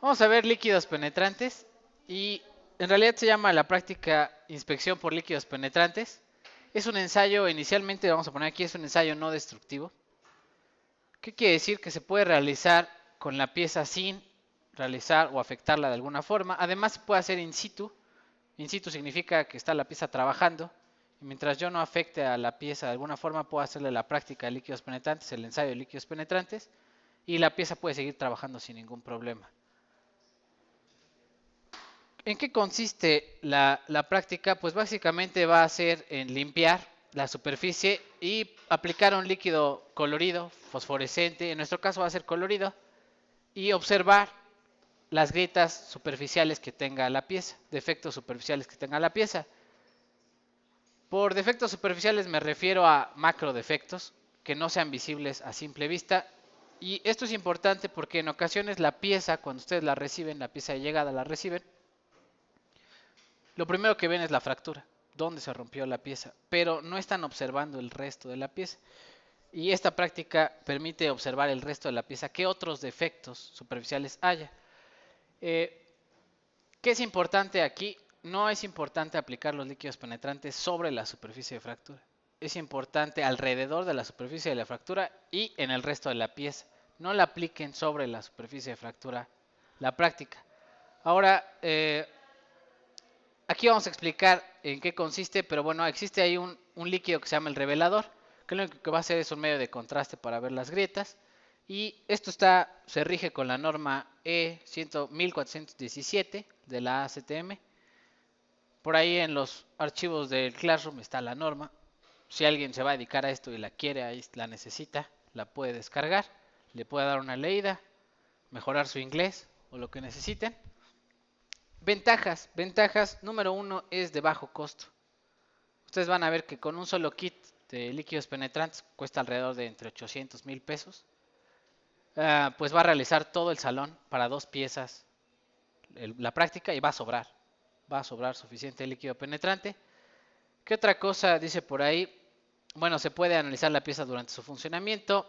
Vamos a ver líquidos penetrantes y en realidad se llama la práctica inspección por líquidos penetrantes. Es un ensayo, inicialmente vamos a poner aquí, es un ensayo no destructivo. ¿Qué quiere decir? Que se puede realizar con la pieza sin realizar o afectarla de alguna forma. Además se puede hacer in situ. In situ significa que está la pieza trabajando. Y mientras yo no afecte a la pieza de alguna forma, puedo hacerle la práctica de líquidos penetrantes, el ensayo de líquidos penetrantes, y la pieza puede seguir trabajando sin ningún problema. ¿En qué consiste la práctica? Pues básicamente va a ser en limpiar la superficie y aplicar un líquido colorido, fosforescente, en nuestro caso va a ser colorido, y observar las grietas superficiales que tenga la pieza, defectos superficiales que tenga la pieza. Por defectos superficiales me refiero a macro defectos que no sean visibles a simple vista. Y esto es importante porque en ocasiones la pieza, cuando ustedes la reciben, la pieza de llegada la reciben, lo primero que ven es la fractura, dónde se rompió la pieza, pero no están observando el resto de la pieza. Y esta práctica permite observar el resto de la pieza, qué otros defectos superficiales haya. Eh, ¿Qué es importante aquí? No es importante aplicar los líquidos penetrantes sobre la superficie de fractura. Es importante alrededor de la superficie de la fractura y en el resto de la pieza. No la apliquen sobre la superficie de fractura la práctica. Ahora, aquí vamos a explicar en qué consiste, pero bueno, existe ahí un líquido que se llama el revelador, que lo único que va a hacer es un medio de contraste para ver las grietas. Y esto se rige con la norma E1417 de la ACTM. Por ahí en los archivos del Classroom está la norma. Si alguien se va a dedicar a esto y la quiere, ahí la necesita, la puede descargar, le puede dar una leída, mejorar su inglés o lo que necesiten. Ventajas. Ventajas número uno es de bajo costo. Ustedes van a ver que con un solo kit de líquidos penetrantes cuesta alrededor de entre 800,000 pesos. Pues va a realizar todo el salón para dos piezas la práctica y va a sobrar. Va a sobrar suficiente líquido penetrante. ¿Qué otra cosa dice por ahí? Bueno, se puede analizar la pieza durante su funcionamiento.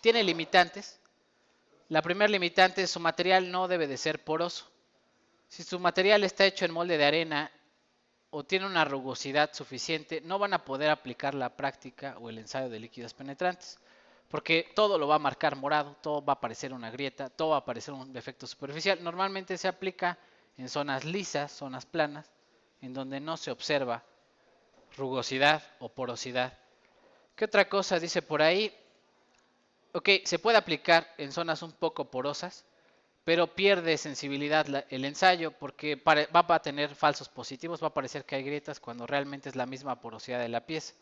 Tiene limitantes. La primera limitante es su material no debe de ser poroso. Si su material está hecho en molde de arena o tiene una rugosidad suficiente, no van a poder aplicar la práctica o el ensayo de líquidos penetrantes, porque todo lo va a marcar morado, todo va a aparecer una grieta, todo va a aparecer un defecto superficial. Normalmente se aplica en zonas lisas, zonas planas, en donde no se observa rugosidad o porosidad. ¿Qué otra cosa dice por ahí? Ok, se puede aplicar en zonas un poco porosas, pero pierde sensibilidad el ensayo porque va a tener falsos positivos, va a parecer que hay grietas cuando realmente es la misma porosidad de la pieza.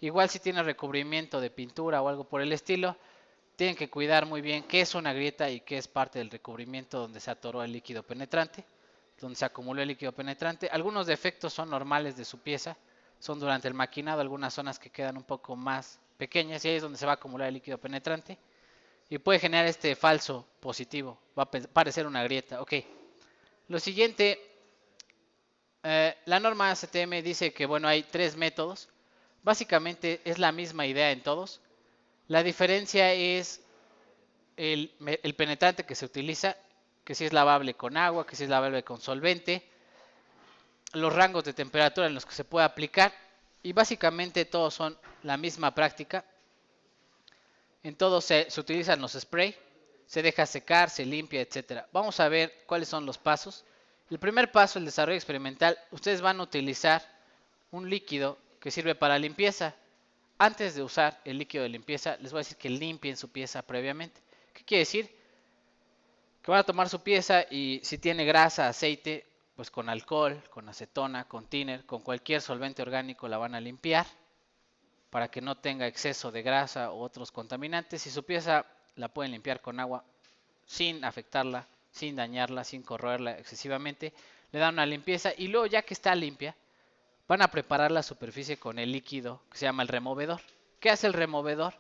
Igual si tiene recubrimiento de pintura o algo por el estilo, tienen que cuidar muy bien qué es una grieta y qué es parte del recubrimiento donde se atoró el líquido penetrante, donde se acumuló el líquido penetrante. Algunos defectos son normales de su pieza, son durante el maquinado algunas zonas que quedan un poco más pequeñas y ahí es donde se va a acumular el líquido penetrante y puede generar este falso positivo, va a parecer una grieta. Ok, lo siguiente, la norma ACTM dice que bueno, hay tres métodos, básicamente es la misma idea en todos, la diferencia es el penetrante que se utiliza, que si es lavable con agua, que si es lavable con solvente, los rangos de temperatura en los que se puede aplicar y básicamente todos son la misma práctica. En todos se utilizan los spray, se deja secar, se limpia, etcétera. Vamos a ver cuáles son los pasos. El primer paso, el desarrollo experimental, ustedes van a utilizar un líquido que sirve para limpieza. Antes de usar el líquido de limpieza, les voy a decir que limpien su pieza previamente. ¿Qué quiere decir? Que van a tomar su pieza y si tiene grasa, aceite, pues con alcohol, con acetona, con thinner, con cualquier solvente orgánico la van a limpiar para que no tenga exceso de grasa u otros contaminantes. Si su pieza la pueden limpiar con agua sin afectarla, sin dañarla, sin corroerla excesivamente, le dan una limpieza y luego ya que está limpia, van a preparar la superficie con el líquido que se llama el removedor. ¿Qué hace el removedor?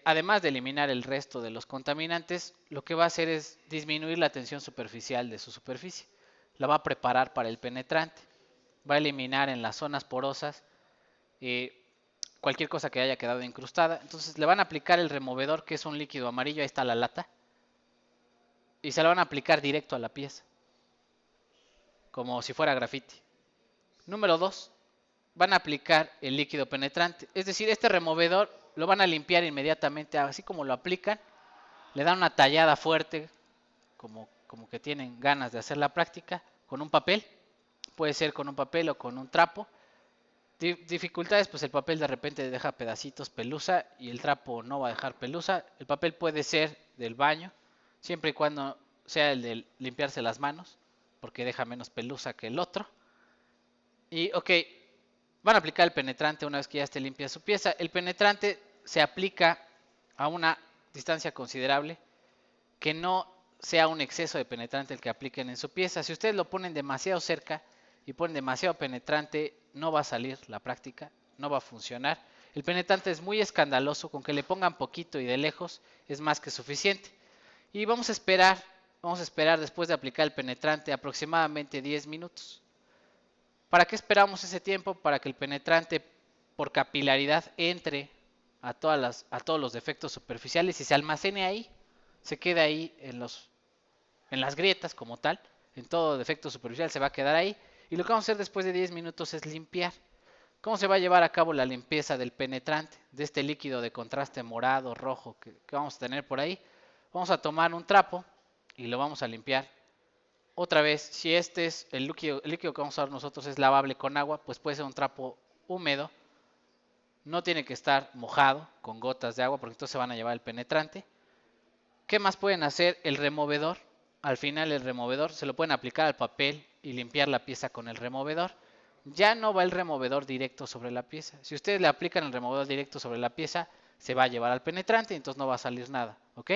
Además de eliminar el resto de los contaminantes, lo que va a hacer es disminuir la tensión superficial de su superficie. La va a preparar para el penetrante. Va a eliminar en las zonas porosas cualquier cosa que haya quedado incrustada. Entonces le van a aplicar el removedor, que es un líquido amarillo, ahí está la lata. y se la van a aplicar directo a la pieza, como si fuera grafiti. Número 2, van a aplicar el líquido penetrante, es decir, este removedor lo van a limpiar inmediatamente, así como lo aplican, le dan una tallada fuerte, como que tienen ganas de hacer la práctica, con un papel, puede ser con un papel o con un trapo. Dificultades, pues el papel de repente deja pedacitos, pelusa, y el trapo no va a dejar pelusa. El papel puede ser del baño, siempre y cuando sea el de limpiarse las manos, porque deja menos pelusa que el otro. Y ok, van a aplicar el penetrante una vez que ya esté limpia su pieza. El penetrante se aplica a una distancia considerable, que no sea un exceso de penetrante el que apliquen en su pieza. Si ustedes lo ponen demasiado cerca y ponen demasiado penetrante, no va a salir la práctica, no va a funcionar. El penetrante es muy escandaloso, con que le pongan poquito y de lejos es más que suficiente. Y vamos a esperar después de aplicar el penetrante aproximadamente 10 minutos. ¿Para qué esperamos ese tiempo? Para que el penetrante por capilaridad entre a todos los defectos superficiales y se almacene ahí, se queda ahí en las grietas como tal, en todo defecto superficial se va a quedar ahí. Y lo que vamos a hacer después de 10 minutos es limpiar. ¿Cómo se va a llevar a cabo la limpieza del penetrante, de este líquido de contraste morado, rojo que vamos a tener por ahí? Vamos a tomar un trapo y lo vamos a limpiar. Otra vez, si este es el líquido que vamos a usar nosotros es lavable con agua, pues puede ser un trapo húmedo. No tiene que estar mojado con gotas de agua porque entonces se van a llevar el penetrante. ¿Qué más pueden hacer? El removedor. Al final el removedor se lo pueden aplicar al papel y limpiar la pieza con el removedor. Ya no va el removedor directo sobre la pieza. Si ustedes le aplican el removedor directo sobre la pieza, se va a llevar al penetrante y entonces no va a salir nada. ¿Ok?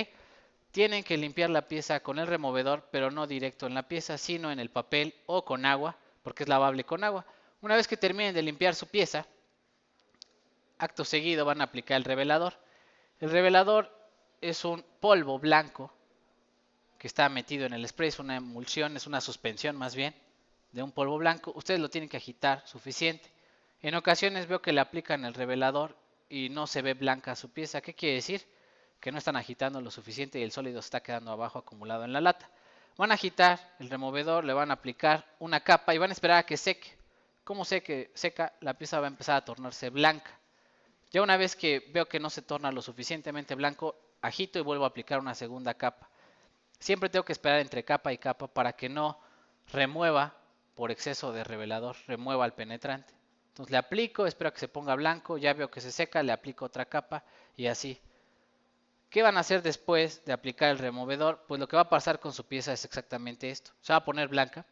Tienen que limpiar la pieza con el removedor, pero no directo en la pieza, sino en el papel o con agua, porque es lavable con agua. Una vez que terminen de limpiar su pieza, acto seguido van a aplicar el revelador. El revelador es un polvo blanco que está metido en el spray, es una emulsión, es una suspensión más bien de un polvo blanco. Ustedes lo tienen que agitar suficiente. En ocasiones veo que le aplican el revelador y no se ve blanca su pieza. ¿Qué quiere decir? Que no están agitando lo suficiente y el sólido está quedando abajo acumulado en la lata. Van a agitar el removedor, le van a aplicar una capa y van a esperar a que seque. Como seca, la pieza va a empezar a tornarse blanca. Ya una vez que veo que no se torna lo suficientemente blanco, agito y vuelvo a aplicar una segunda capa. Siempre tengo que esperar entre capa y capa para que no remueva por exceso de revelador, remueva el penetrante. Entonces le aplico, espero a que se ponga blanco, ya veo que se seca, le aplico otra capa y así. ¿Qué van a hacer después de aplicar el removedor? Pues lo que va a pasar con su pieza es exactamente esto. Se va a poner blanca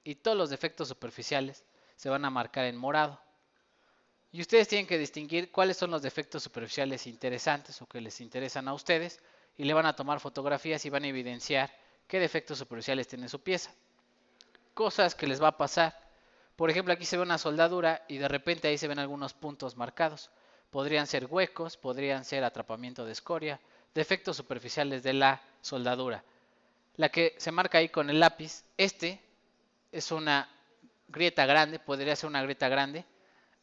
y todos los defectos superficiales se van a marcar en morado. Y ustedes tienen que distinguir cuáles son los defectos superficiales interesantes o que les interesan a ustedes y le van a tomar fotografías y van a evidenciar qué defectos superficiales tiene su pieza. Cosas que les va a pasar. Por ejemplo, aquí se ve una soldadura y de repente ahí se ven algunos puntos marcados. Podrían ser huecos, podrían ser atrapamiento de escoria, defectos superficiales de la soldadura. La que se marca ahí con el lápiz, es una grieta grande, podría ser una grieta grande,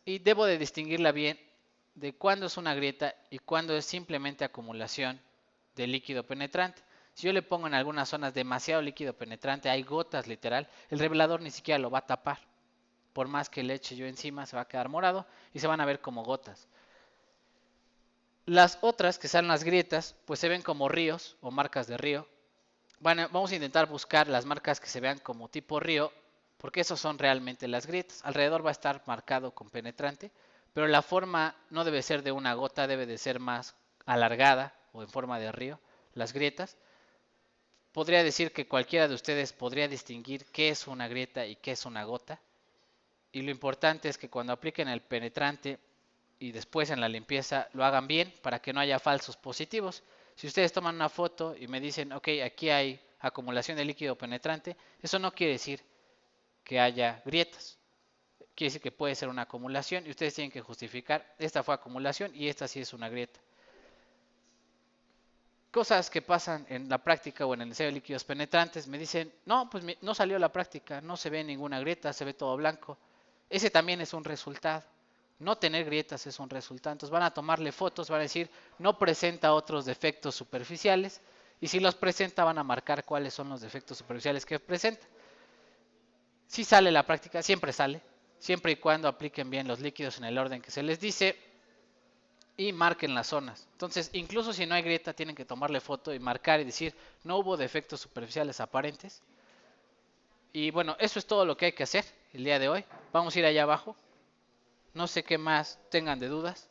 y debo de distinguirla bien de cuándo es una grieta y cuándo es simplemente acumulación de líquido penetrante. Si yo le pongo en algunas zonas demasiado líquido penetrante, hay gotas literal, el revelador ni siquiera lo va a tapar. Por más que le eche yo encima, se va a quedar morado y se van a ver como gotas. Las otras, que son las grietas, pues se ven como ríos o marcas de río. Bueno, vamos a intentar buscar las marcas que se vean como tipo río, porque esos son realmente las grietas. Alrededor va a estar marcado con penetrante, pero la forma no debe ser de una gota, debe de ser más alargada o en forma de río. Las grietas. Podría decir que cualquiera de ustedes podría distinguir qué es una grieta y qué es una gota. Y lo importante es que cuando apliquen el penetrante y después en la limpieza lo hagan bien para que no haya falsos positivos. Si ustedes toman una foto y me dicen, ok, aquí hay acumulación de líquido penetrante, eso no quiere decir que haya grietas. Quiere decir que puede ser una acumulación y ustedes tienen que justificar, esta fue acumulación y esta sí es una grieta. Cosas que pasan en la práctica o en el ensayo de líquidos penetrantes, me dicen, no, pues no salió la práctica, no se ve ninguna grieta, se ve todo blanco. Ese también es un resultado. No tener grietas es un resultado. Entonces van a tomarle fotos, van a decir, no presenta otros defectos superficiales Y si los presenta, van a marcar cuáles son los defectos superficiales que presenta. Si sale la práctica, siempre sale, siempre y cuando apliquen bien los líquidos en el orden que se les dice y marquen las zonas. Entonces, incluso si no hay grieta, tienen que tomarle foto y marcar y decir, no hubo defectos superficiales aparentes. Y bueno, eso es todo lo que hay que hacer el día de hoy. Vamos a ir allá abajo. No sé qué más tengan de dudas.